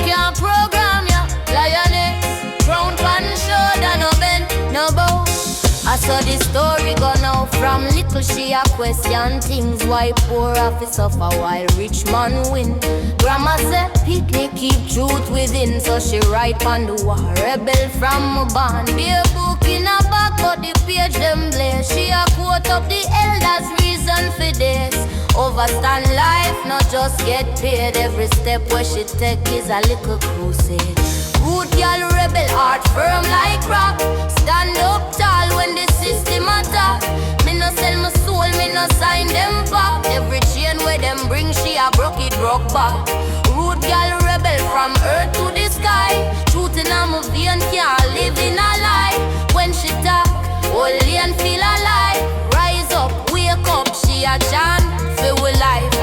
can't program ya. Lioness, crown pan shoulder, no bend, no bow. I saw the story go now. From little she a question things. Why poor have to suffer while rich man win? Grandma said picnic keep truth within. So she write on the wall, rebel from a band. Be a book in a back but the page them blaze. She a quote up the elders reason for this. Overstand life, not just get paid. Every step where she take is a little crusade. Good Gyal Rebel, heart firm like rock. Stand up tall when the system attack. Me no sell my soul, me no sign them back. Every chain where them bring, she a broke it, broke back. Rude Gyal Rebel from earth to the sky. Truth in a my vein, can't live in a lie. When she talk, holy and feel alive. Rise up, wake up, she a chant, feel life.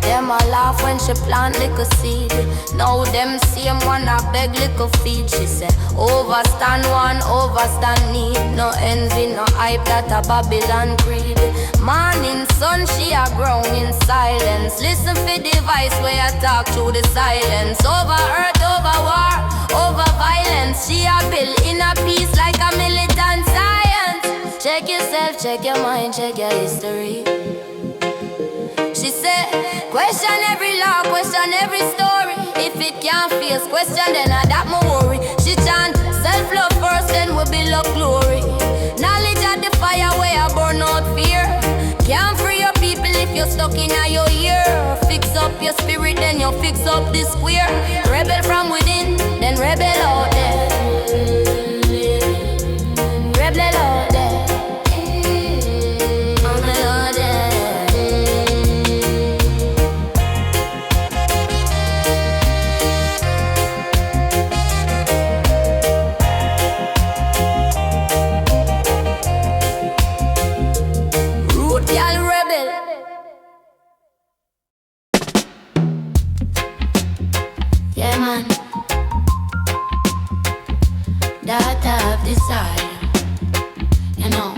Them a laugh when she plant little seed. Now them same one a beg little feed. She say, overstand one, overstand need. No envy, no hype, that a Babylon creed. Morning sun, she a grown in silence. Listen for the voice where I talk through the silence. Over earth, over war, over violence. She a build in a peace like a militant science. Check yourself, check your mind, check your history. She said, question every law, question every story. If it can't face question, then I that my worry. She chant, self-love first, then we build up glory. Knowledge of the fire where I burn out fear. Can't free your people if you're stuck in your ear. Fix up your spirit, then you fix up the square. Rebel from within, then rebel out there. Rebel out there. Desire, you know,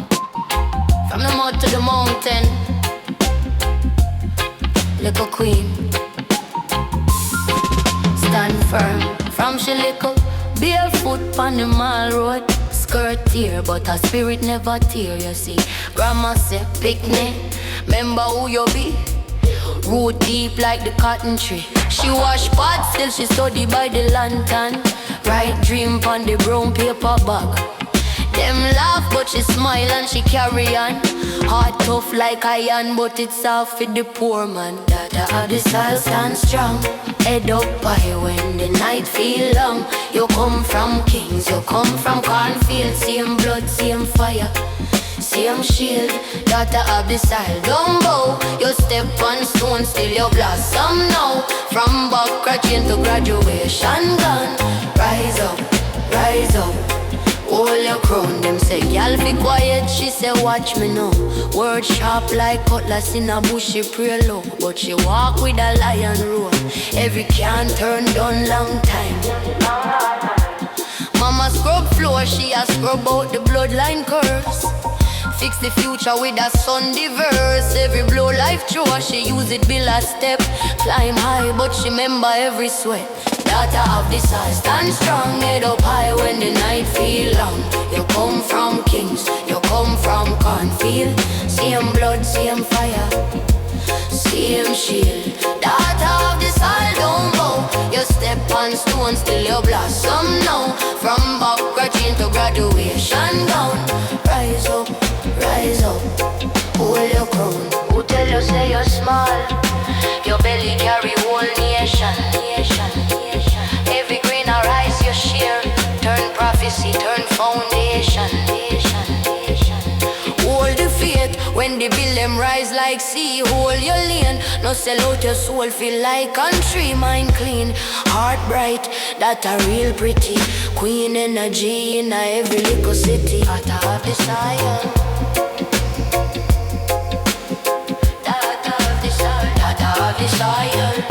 from the mud to the mountain, little queen, stand firm. From she little, barefoot on the mall road, skirt tear, but her spirit never tear. You see, grandma say picnic, remember who you be. Root deep like the cotton tree. She wash pots till she study by the lantern. Write dream on the brown paper bag. Them laugh but she smile and she carry on. Heart tough like iron but it's soft for the poor man. That how the style stand strong. Head up high when the night feel long. You come from kings, you come from cornfields. Same blood, same fire, same shield. Daughter of the style, don't bow. You step on stone, still you blossom now. From back to graduation gone. Rise up, rise up, hold your crown. Them say, y'all be quiet, she say, watch me now. Word sharp like cutlass in a bush, she pray low. But she walk with a lion roar. Every can turn down long time. Mama scrub floor, she a scrub out the bloodline curse. Fix the future with a Sunday verse. Every blow life through her, she use it build a step. Climb high, but she remember every sweat. Daughter of the sun, stand strong. Head up high when the night feel long. You come from kings, you come from cornfield. Same blood, same fire, same shield. Daughter of the sun, don't bow. You step on stone, still you blossom now. From back to graduation gown. Rise up, rise up, hold your crown. Who tell you say you're small? Your belly carry whole nation. Every grain of rice you share, turn prophecy, turn foundation. Hold the faith when the bill them rise like sea. Hold your lane, no sell out your soul. Feel like country, mind clean, heart bright, that a real pretty queen energy in a every little city. Daughter of the Zion, daughter of the Zion, daughter of the Zion.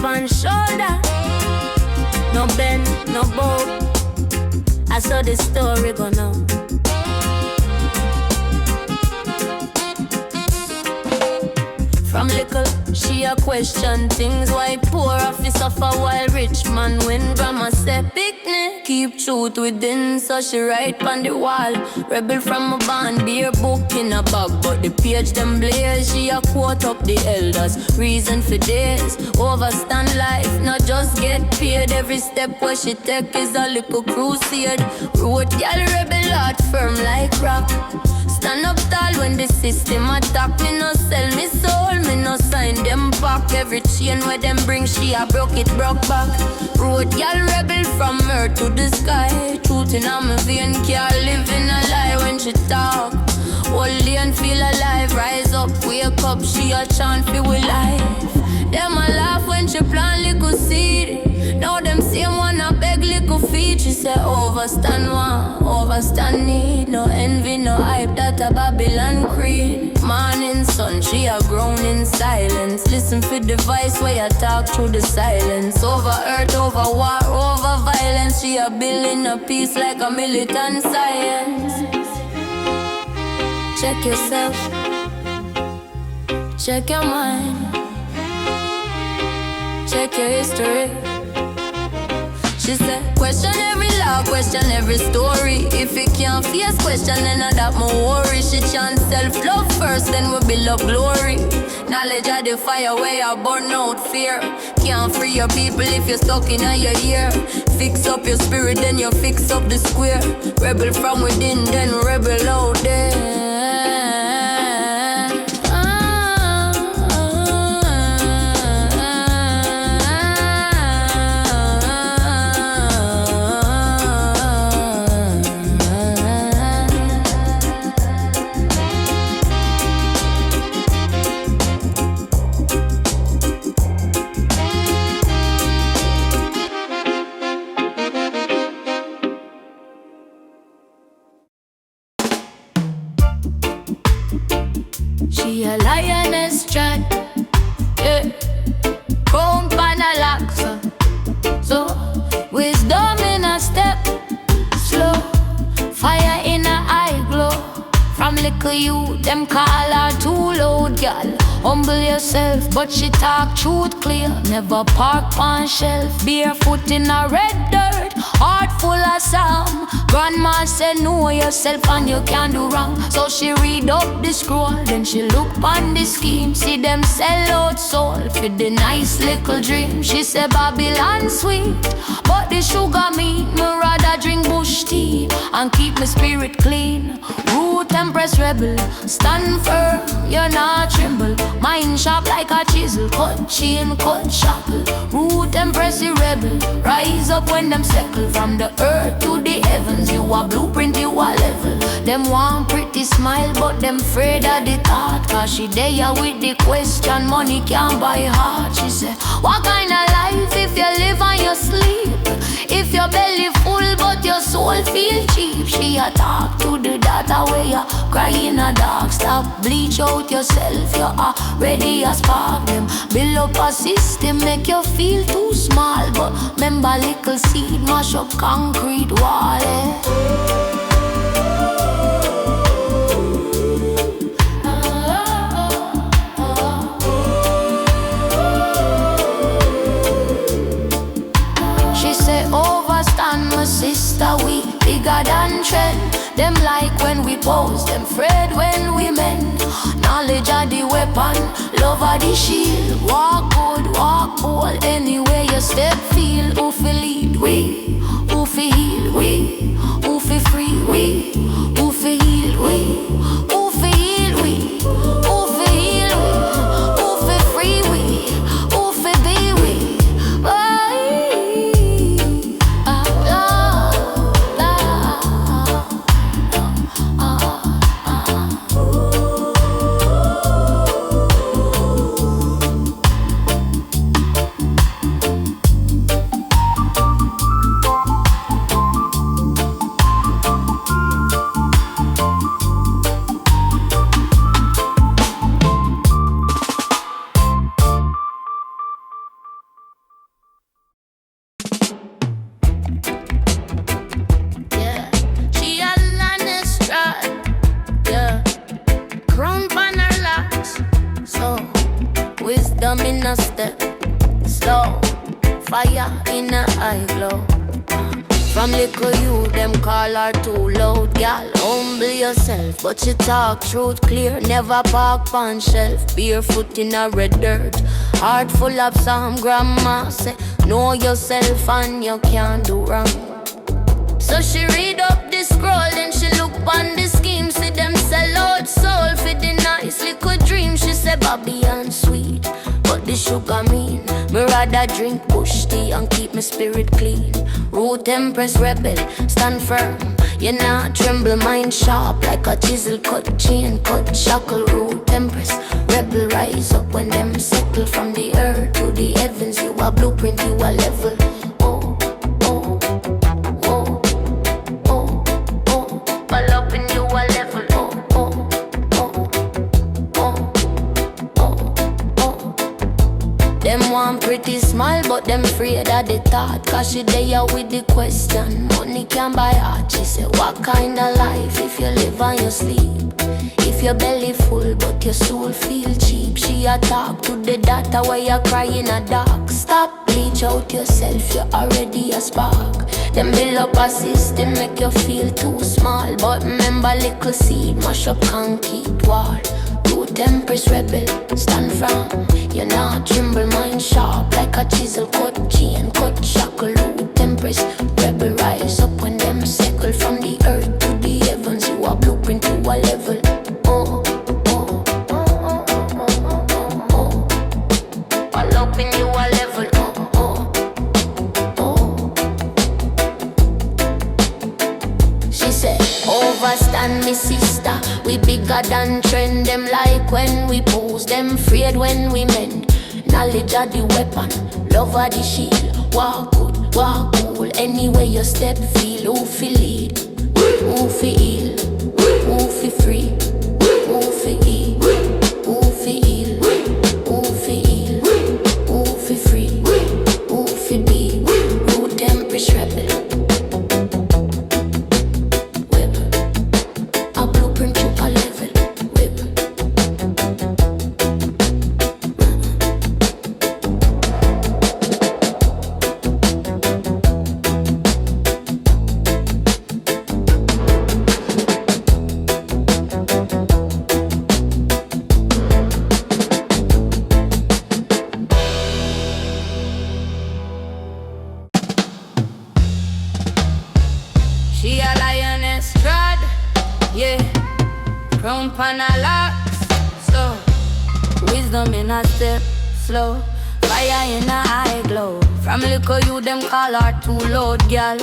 pan shoulder. No bend, no bow. I saw the story go now. From little, she a question things. Why poor office suffer while rich man win? Grandma say picnic, keep truth within. So she write on the wall. Rebel from a band, beer book in a bag. But the page them blaze, she a quote up the elders. Reason for days, overstand life, not just get paid. Every step where she take is a little crusade. Road Gyal Rebel, heart firm like rock. Stand up tall when the system attack. Me no sell me soul, me no sign them back. Every chain where them bring, she a broke it, broke back. Road Gyal Rebel from earth to the sky. Truth in my vein, can't live in a lie when she talk. Holy and feel alive, rise up, wake up, she a chant for we life. Them a laugh when she plant little seed. Now them same one a beg little feet. She say overstand one, overstand need. No envy, no hype, that a Babylon creed. Morning sun, she a grown in silence. Listen for the voice where you talk through the silence. Over earth, over war, over violence. She a building a peace like a militant science. Check yourself, check your mind, check your history. She said, question every law, question every story. If you can't face question, then I that my worry. She chant self-love first, then we build up glory. Knowledge of the fire where you burn out fear. Can't free your people if you're stuck in your ear. Fix up your spirit, then you fix up the square. Rebel from within, then rebel out there. She a lioness chat, yeah. Crown pan a locks, so wisdom in a step, slow. Fire in a eye glow. From little you, them call her too loud, girl. Humble yourself, but she talk truth clear. Never park on shelf, barefoot in a red dirt. Heart full of psalm. Grandma said know yourself and you can't do wrong. So she read up the scroll, then she look on the scheme. See them sell out soul for the nice little dream. She said Babylon sweet, but the sugar mean. Me rather drink bush tea and keep my spirit clean. Root and press rebel, stand firm, you're not tremble. Mind sharp like a chisel, cut chain, cut shackle. Root and press the rebel, rise up when them settle. From the earth to the heavens, you a blueprint, you a level. Them want pretty smile, but them afraid of the thought. Cause she there with the question, money can't buy heart. She said, what kind of life if you live and you sleep? If your belly full but your soul feel cheap. She a talk to the data where you cry in a dark. Stop, bleach out yourself, you are ready as spark them. Build up a system, make you feel too small. But remember little seed, mash up concrete wall, Overstand my sister, we bigger than trend. Them like when we pose, them afraid when we mend. Knowledge of the weapon, love of the shield. Walk good, walk bold, anywhere you step feel. Who fi lead we, who fi heal we, who fi free we, who fi heal we, who fi heal we, who fi heal we, who fi free we, who fi be we. step slow, fire in a eye glow. From little you, them call her too loud, girl. Humble yourself, but you talk truth clear. Never park on shelf, barefoot in a red dirt. Heart full of some grandma say, know yourself and you can't do wrong. So she read up the scroll, then she look on the scheme. See them sell out soul for the nice little dream. She say Bobby and sweet, but the sugar mean. Me rather drink bush tea and keep my spirit clean. Root Empress Rebel, stand firm. You not tremble, mind sharp like a chisel. Cut chain, cut shackle. Root Empress Rebel, rise up when them settle. From the earth to the heavens, you a blueprint, you a level. Oh, oh, oh, oh, oh. All up in you a level. Oh, oh, oh, oh, oh, oh. Them want pretty smile, but them afraid of the thought. Cause she there with the question, money can buy heart. She say, what kind of life if you live and you sleep? If your belly full but your soul feel cheap. She a talk to the daughter while you cry in a dark. Stop, bleach out yourself, you already a spark. Them build up a system, make you feel too small. But remember little seed, mash up concrete wall. Root Empress Rebel, stand firm. You not tremble, mind sharp like a chisel. Cut chain, cut shackle. Root Empress Rebel, rise up when them circle. From the earth to the heavens, you a blueprint to a level. Oh, oh, oh, oh, oh, oh, oh. All up in you a level. Oh, oh, oh. She said, overstand me sister, we bigger than trend. Them like when we pose, them afraid when we mend. Knowledge of the weapon, love of the shield. Walk good, walk cool, anyway you step feel. Who feel lead, who feel heal, who feel free, who feel heal, who feel heal, who feel heal, who feel free, who feel be. Root Empress Rebel. She a lioness trod, yeah. Crown pan a locks, so wisdom in a step slow. Fire in a eye glow. From little you them call her too loud, girl.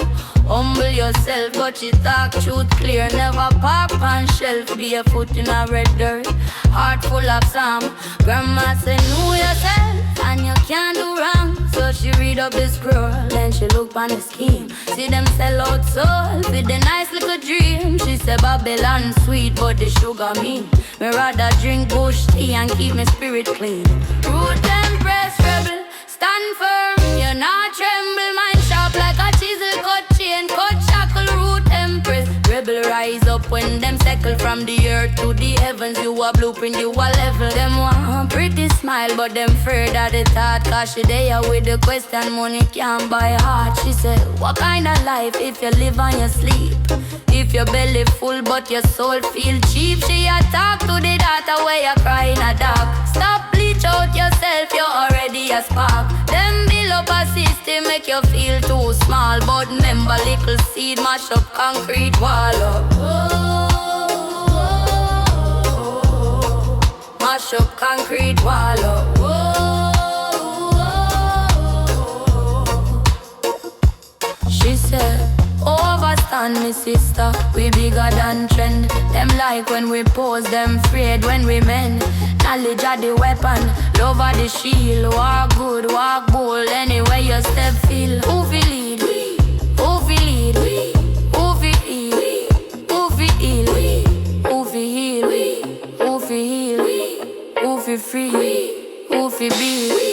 Humble yourself, but she talk truth clear. Never park on shelf, barefoot in a red dirt. Heart full of psalm. Grandma say know yourself and you can't do wrong. So she read up the scroll, then she look on the scheme. See them sell out soul with the nice little dream. She say Babylon sweet, but the sugar mean. Me rather drink bush tea and keep my spirit clean. Root Empress Rebel, stand firm. You not tremble, mind sharp like a chisel. Cut chain, cut shackle. Root Empress Rebel, rise up when them settle. From the earth to the heavens, you a blueprint, you a level. Them want pretty smile, but them afraid of the thought. Cause she there with the question, money can't buy heart. She said, what kind of life if you live and you sleep? If your belly full but your soul feel cheap. She a talk to the daughter where you cry in a dark. Stop, bleach out yourself, you're already a spark. Them build up a system, make you feel too small. But remember little seed, mash up concrete wall up. Mash up concrete wall up. She said, overstand me sister, we bigger than trend. Them like when we pose, them afraid when we mend. Knowledge of the weapon, love of the shield. Walk good, walk bold, anyway you step feel. Who feel lead? Who feel lead? Who feel heal? Who feel heal? Who feel heal? Who feel heal? Who feel free? Who feel be?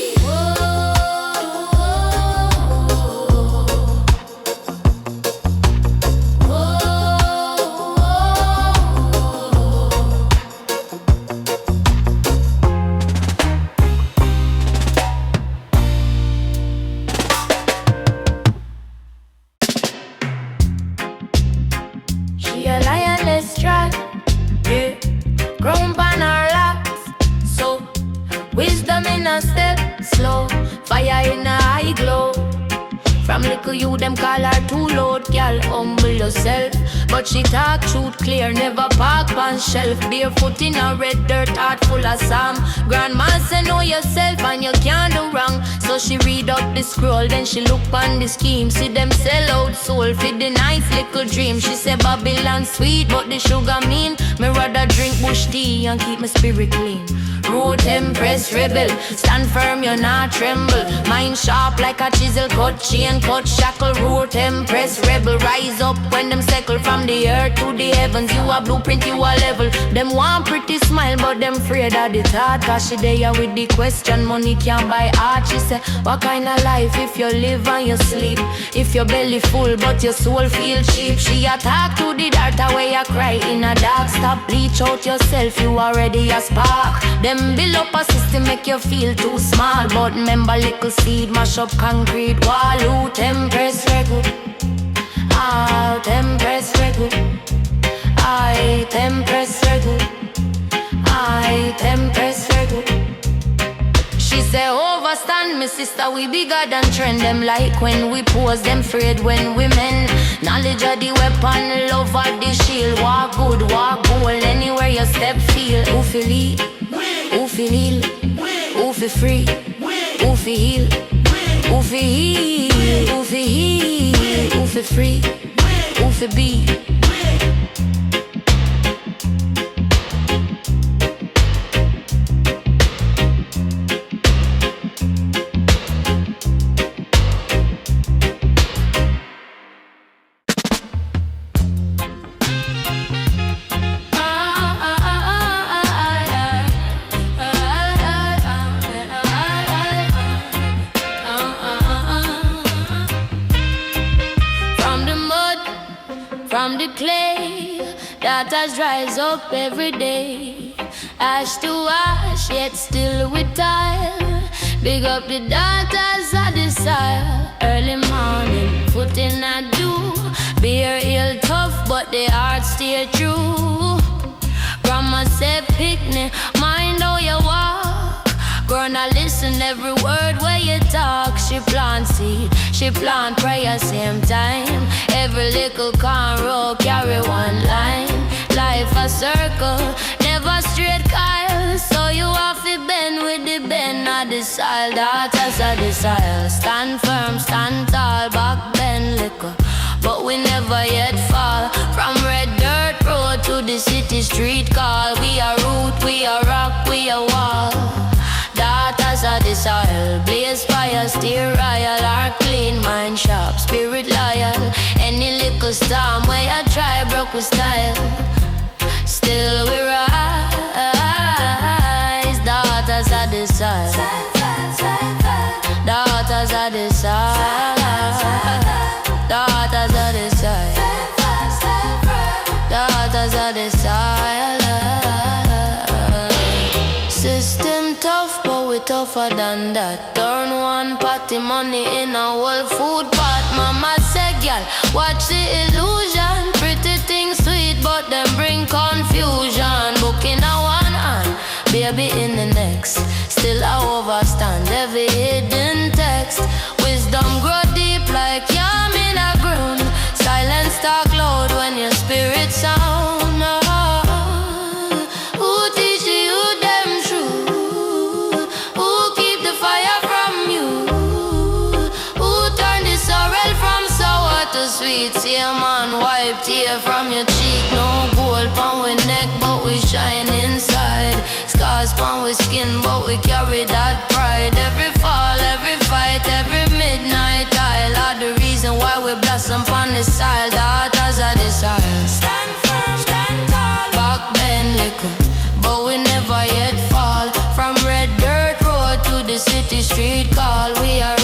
little you them call her too loud. Gyal, humble yourself. But she talk truth clear, never park on shelf. Barefoot in a red dirt, heart full of Sam. Grandma say know yourself and you can't do wrong. So she read up the scroll, then she look on the scheme. See them sell out soul for the nice little dream. She say Babylon sweet, but the sugar mean. Me rather drink bush tea and keep my spirit clean. Root Empress Rebel, stand firm, you not tremble. Mind sharp like a chisel, cut chain, cut shackle. Root Empress Rebel, rise up when them circle from the earth to the heavens. You a blueprint, you a level. Them want pretty smile, but them afraid of the thought. Cause she there with the question, money can't buy art. She say, what kind of life if you live and you sleep? If your belly full, but your soul feel cheap. She attack to the dark where you cry in a dark. Stop, bleach out yourself, you already a spark. Them build up a system make you feel too small. But remember little seed mash up concrete wall. Who Empress Rebel? Ah, Empress Rebel. I Empress Rebel. I Empress Rebel. She say overstand me sister, we bigger than trend. Them like when we pose, them afraid when we men. Knowledge of the weapon, love of the shield. Walk good, walk bold, anywhere you step feel. Who feel lead? Who feel heal? Who feel free? Who feel heal? Who feel heal? Who feel heal? Who feel free? Who feel be? From the clay that has rise up every day, ash to ash, yet still we tile. Big up the daughters of the soil. Early morning, foot in a dew. Beer ill tough, but the heart stay true. Grandma said picnic, mind how you walk. Gonna listen every word where you talk. She plant seed, she plant prayer same time. Every little cornrow carry one line. Life a circle, never straight Kyle. So you have to bend with the bend of the soil. Daughters of the soil, stand firm, stand tall. Back bend liquor, but we never yet fall. From red dirt road to the city street call. We are root, we are rock, we are wall. Daughters of the soil, blaze fire, steer royal. Our clean mind sharp, spirit loyal. Any little storm where you try broke with style, still we rise. Daughters of the soil, daughters of the soil, daughters of the soil, daughters of the soil. System tough, but we tougher than that. Turn one potty money in a whole food pot. Mama said, girl, watch the illusion. Pretty things sweet, but them bring confusion. Book in a one hand, baby in the next. Still I overstand every hidden text. Wisdom grow deep like yam in a ground. Silence talk loud when your spirit sound. Sweet, see a man wipe tear from your cheek. No gold pon we neck, but we shine inside. Scars pon we skin, but we carry that pride. Every fall, every fight, every midnight I'll are the reason why we blossom pon the soil. Daughters of the soil, stand firm, stand tall. Back bend liquor, but we never yet fall. From red dirt road to the city street call. We are